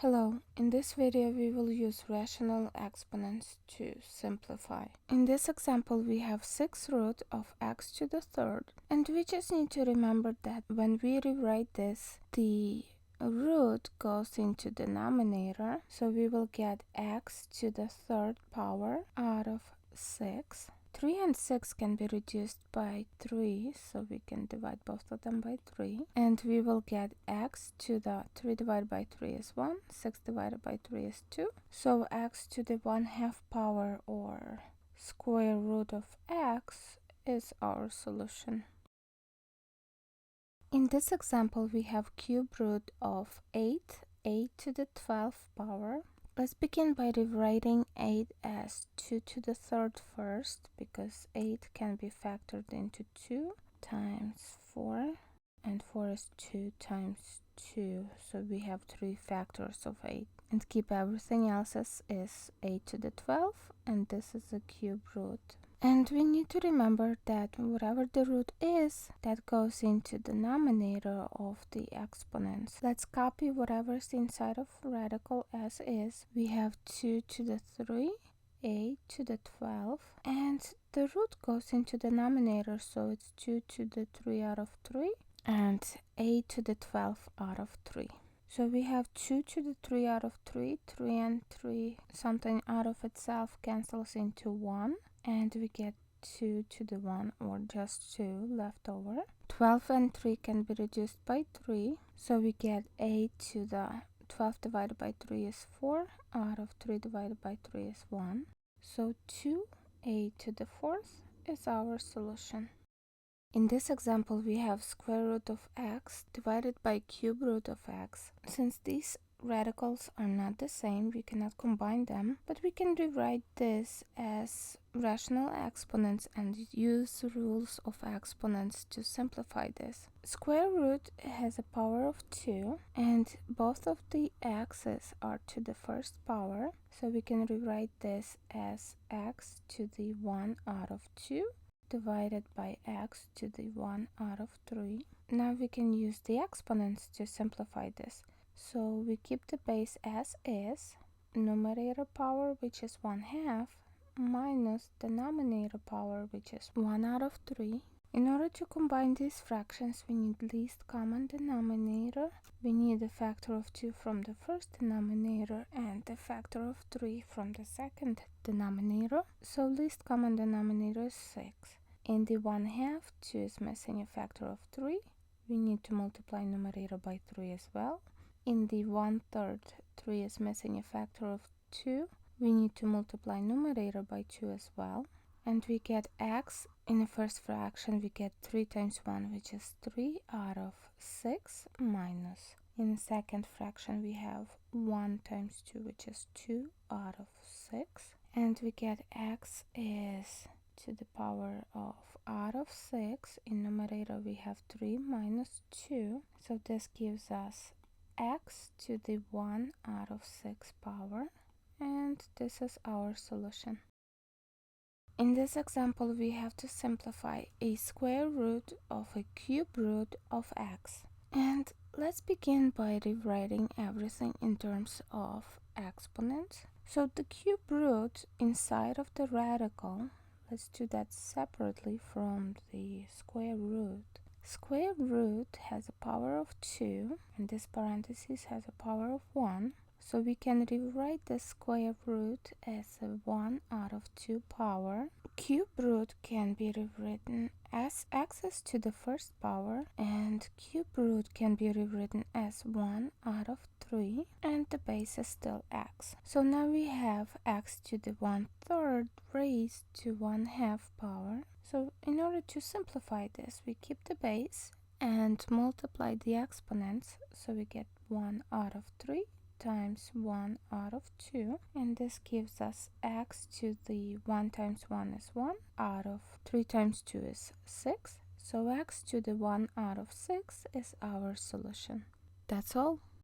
Hello, in this video we will use rational exponents to simplify. In this example we have 6 root of x to the third, and we just need to remember that when we rewrite this, the root goes into denominator, so we will get x to the third power out of 6. 3 and 6 can be reduced by 3, so we can divide both of them by 3. And we will get x to the 3 divided by 3 is 1, 6 divided by 3 is 2. So x to the 1/2 power or square root of x is our solution. In this example we have cube root of 8 to the 12th power. Let's begin by rewriting 8 as 2 to the third first, because 8 can be factored into 2 times 4, and 4 is 2 times 2, so we have 3 factors of 8. And keep everything else as is 8 to the 12th, and this is a cube root. And we need to remember that whatever the root is, that goes into the denominator of the exponents. Let's copy whatever's inside of radical as is. We have 2 to the 3, 8 to the 12, and the root goes into the denominator, so it's 2 to the 3 out of 3, and 8 to the 12 out of 3. So we have 2 to the 3 out of 3, 3 and 3, something out of itself cancels into 1. And we get 2 to the 1, or just 2 left over. 12 and 3 can be reduced by 3, so we get 8 to the 12 divided by 3 is 4, out of 3 divided by 3 is 1. So 2a to the 4th is our solution. In this example we have square root of x divided by cube root of x. Since these radicals are not the same, we cannot combine them, but we can rewrite this as rational exponents and use rules of exponents to simplify this. Square root has a power of 2, and both of the x's are to the first power, so we can rewrite this as x to the 1 out of 2 divided by x to the 1 out of 3. Now we can use the exponents to simplify this. So we keep the base as is, numerator power, which is 1/2, minus denominator power, which is 1 out of 3. In order to combine these fractions, we need least common denominator. We need a factor of 2 from the first denominator and a factor of 3 from the second denominator. So least common denominator is 6. In the 1/2, 2 is missing a factor of 3. We need to multiply numerator by 3 as well. In the 1/3, 3 is missing a factor of 2. We need to multiply numerator by 2 as well. And we get x. In the first fraction, we get 3 times 1, which is 3 out of 6, minus. In the second fraction, we have 1 times 2, which is 2 out of 6. And we get x is to the power of out of 6. In numerator, we have 3 minus 2. So this gives us x to the 1 out of 6 power, and this is our solution. In this example we have to simplify a square root of a cube root of x, and let's begin by rewriting everything in terms of exponents. So the cube root inside of the radical, let's do that separately from the square root. Square root has a power of 2, and this parenthesis has a power of 1. So we can rewrite the square root as a 1 out of 2 power. Cube root can be rewritten as x is to the first power, and cube root can be rewritten as 1 out of 3, and the base is still x. So now we have x to the 1/3 raised to 1/2 power. So in order to simplify this, we keep the base and multiply the exponents, so we get 1 out of 3 times 1 out of 2, and this gives us x to the 1 times 1 is 1, out of 3 times 2 is 6, so x to the 1 out of 6 is our solution. That's all.